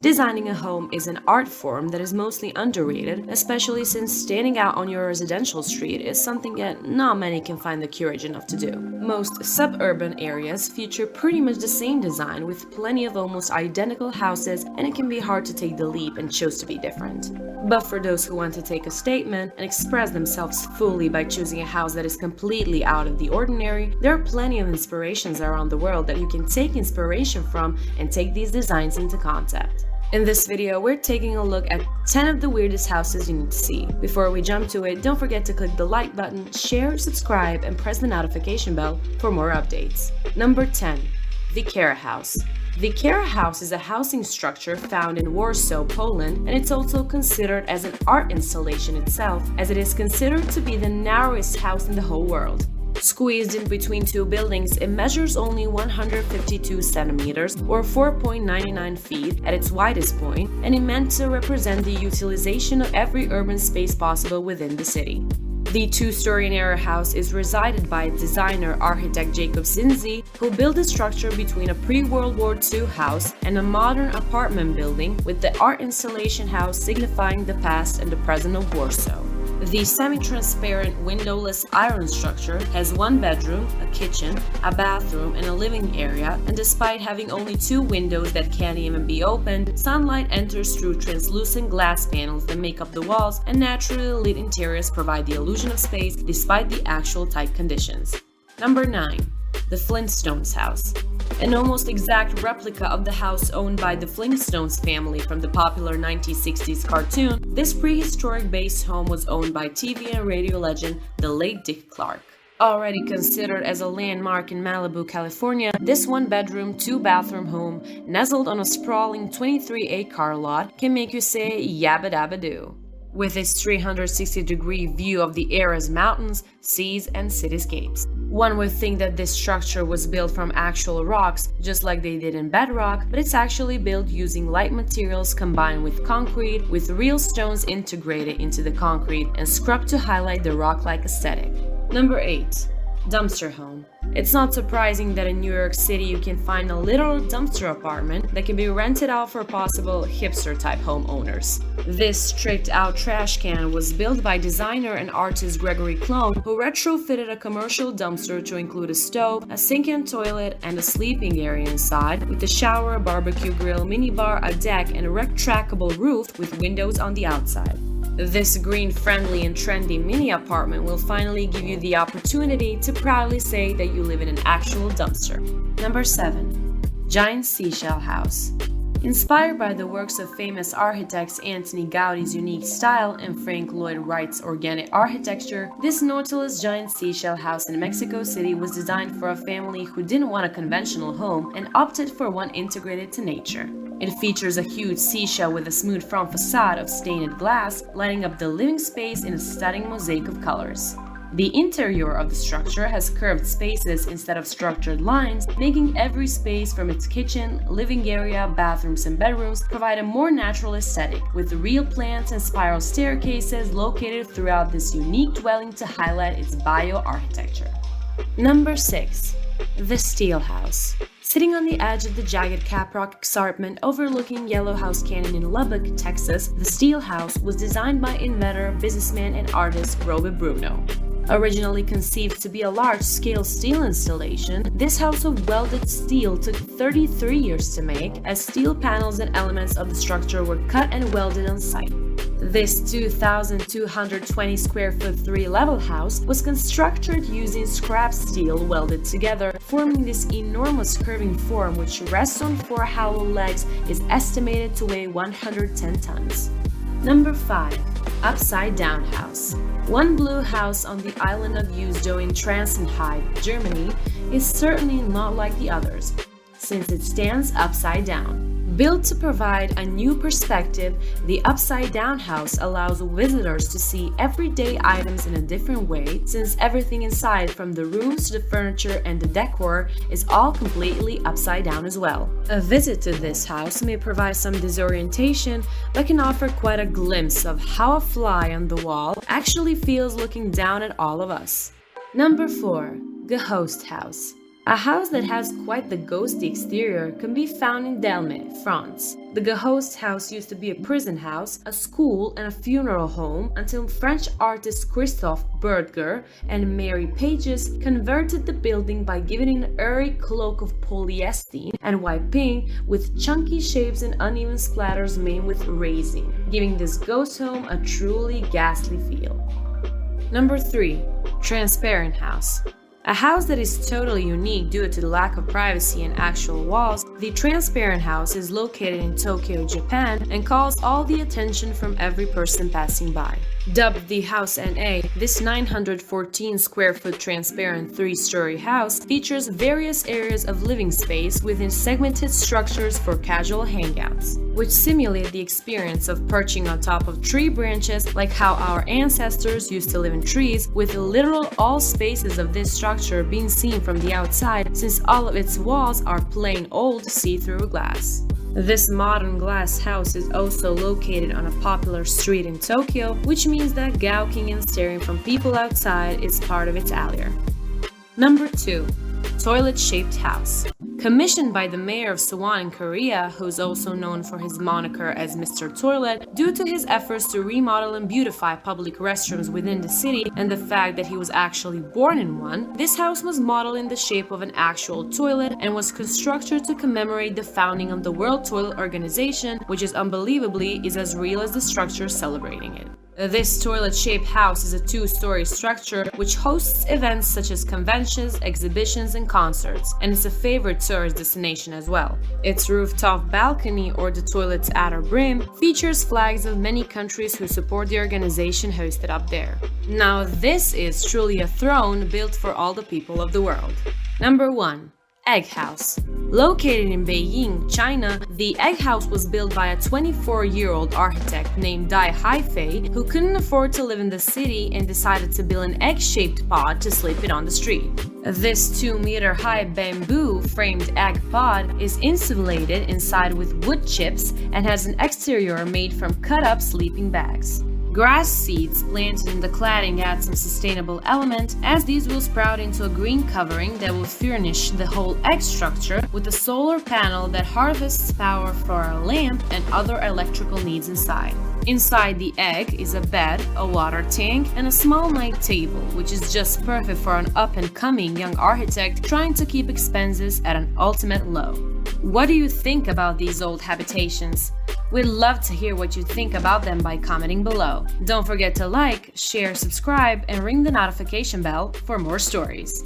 Designing a home is an art form that is mostly underrated, especially since standing out on your residential street is something that not many can find the courage enough to do. Most suburban areas feature pretty much the same design with plenty of almost identical houses, and it can be hard to take the leap and choose to be different. But for those who want to take a statement and express themselves fully by choosing a house that is completely out of the ordinary, there are plenty of inspirations around the world that you can take inspiration from and take these designs into concept. In this video, we're taking a look at 10 of the weirdest houses you need to see. Before we jump to it, don't forget to click the like button, share, subscribe, and press the notification bell for more updates. Number 10. The Kara House. The Kara House is a housing structure found in Warsaw, Poland, and it's also considered as an art installation itself, as it is considered to be the narrowest house in the whole world. Squeezed in between two buildings, it measures only 152 centimeters or 4.99 feet at its widest point, and is meant to represent the utilization of every urban space possible within the city. The two-story narrow house is resided by designer architect Jacob Zinzi, who built the structure between a pre-World War II house and a modern apartment building, with the art installation house signifying the past and the present of Warsaw. The semi-transparent windowless iron structure has one bedroom, a kitchen, a bathroom, and a living area, and despite having only two windows that can't even be opened, sunlight enters through translucent glass panels that make up the walls, and naturally lit interiors provide the illusion of space despite the actual tight conditions. Number 9. The Flintstones House. An almost exact replica of the house owned by the Flintstones family from the popular 1960s cartoon, this prehistoric base home was owned by TV and radio legend, the late Dick Clark. Already considered as a landmark in Malibu, California, this one-bedroom, two-bathroom home, nestled on a sprawling 23-acre lot, can make you say yabba dabba doo. With its 360-degree view of the area's mountains, seas, and cityscapes. One would think that this structure was built from actual rocks, just like they did in bedrock, but it's actually built using light materials combined with concrete, with real stones integrated into the concrete and scrubbed to highlight the rock-like aesthetic. Number 8. Dumpster Home. It's not surprising that in New York City you can find a little dumpster apartment that can be rented out for possible hipster-type homeowners. This tricked-out trash can was built by designer and artist Gregory Clone, who retrofitted a commercial dumpster to include a stove, a sink and toilet, and a sleeping area inside, with a shower, a barbecue grill, minibar, a deck, and a retractable roof with windows on the outside. This green-friendly and trendy mini apartment will finally give you the opportunity to proudly say that you live in an actual dumpster. Number 7. Giant Seashell House. Inspired by the works of famous architects Anthony Gaudi's unique style and Frank Lloyd Wright's organic architecture, this Nautilus giant seashell house in Mexico City was designed for a family who didn't want a conventional home and opted for one integrated to nature. It features a huge seashell with a smooth front facade of stained glass, lighting up the living space in a stunning mosaic of colors. The interior of the structure has curved spaces instead of structured lines, making every space from its kitchen, living area, bathrooms, and bedrooms provide a more natural aesthetic, with real plants and spiral staircases located throughout this unique dwelling to highlight its bio-architecture. Number 6. The Steel House. Sitting on the edge of the jagged Caprock escarpment overlooking Yellow House Canyon in Lubbock, Texas, the Steel House was designed by inventor, businessman, and artist Robert Bruno. Originally conceived to be a large-scale steel installation, this house of welded steel took 33 years to make, as steel panels and elements of the structure were cut and welded on site. This 2,220 square foot 3-level house was constructed using scrap steel welded together, forming this enormous curving form which rests on 4 hollow legs is estimated to weigh 110 tons. Number 5. Upside Down House. One blue house on the island of Usedom in Transenheim, Germany, is certainly not like the others, since it stands upside down. Built to provide a new perspective, the Upside Down House allows visitors to see everyday items in a different way, since everything inside, from the rooms to the furniture and the decor, is all completely upside down as well. A visit to this house may provide some disorientation, but can offer quite a glimpse of how a fly on the wall actually feels looking down at all of us. Number 4. The Host House. A house that has quite the ghosty exterior can be found in Delme, France. The ghost house used to be a prison house, a school, and a funeral home until French artists Christophe Bertger and Mary Pages converted the building by giving it an airy cloak of polyester and white paint with chunky shapes and uneven splatters made with resin, giving this ghost home a truly ghastly feel. Number 3. Transparent house. A house that is totally unique due to the lack of privacy and actual walls, the transparent house is located in Tokyo, Japan, and calls all the attention from every person passing by. Dubbed the House NA, this 914 square foot transparent 3-story house features various areas of living space within segmented structures for casual hangouts, which simulate the experience of perching on top of tree branches like how our ancestors used to live in trees, with literal all spaces of this structure being seen from the outside since all of its walls are plain old see-through glass. This modern glass house is also located on a popular street in Tokyo, which means that gawking and staring from people outside is part of its allure. Number 2. Toilet-shaped house. Commissioned by the mayor of Suwon in Korea, who's also known for his moniker as Mr. Toilet, due to his efforts to remodel and beautify public restrooms within the city and the fact that he was actually born in one, this house was modeled in the shape of an actual toilet and was constructed to commemorate the founding of the World Toilet Organization, which is unbelievably as real as the structure celebrating it. This toilet-shaped house is a 2-story structure which hosts events such as conventions, exhibitions, and concerts, and is a favorite tourist destination as well. Its rooftop balcony, or the toilet's outer brim, features flags of many countries who support the organization hosted up there. Now this is truly a throne built for all the people of the world. Number 1. Egg House. Located in Beijing, China, the Egg House was built by a 24-year-old architect named Dai Haifei who couldn't afford to live in the city and decided to build an egg-shaped pod to sleep it on the street. This 2-meter-high bamboo-framed egg pod is insulated inside with wood chips and has an exterior made from cut-up sleeping bags. Grass seeds planted in the cladding add some sustainable element, as these will sprout into a green covering that will furnish the whole egg structure with a solar panel that harvests power for a lamp and other electrical needs inside. Inside the egg is a bed, a water tank, and a small night table, which is just perfect for an up-and-coming young architect trying to keep expenses at an ultimate low. What do you think about these old habitations? We'd love to hear what you think about them by commenting below. Don't forget to like, share, subscribe, and ring the notification bell for more stories.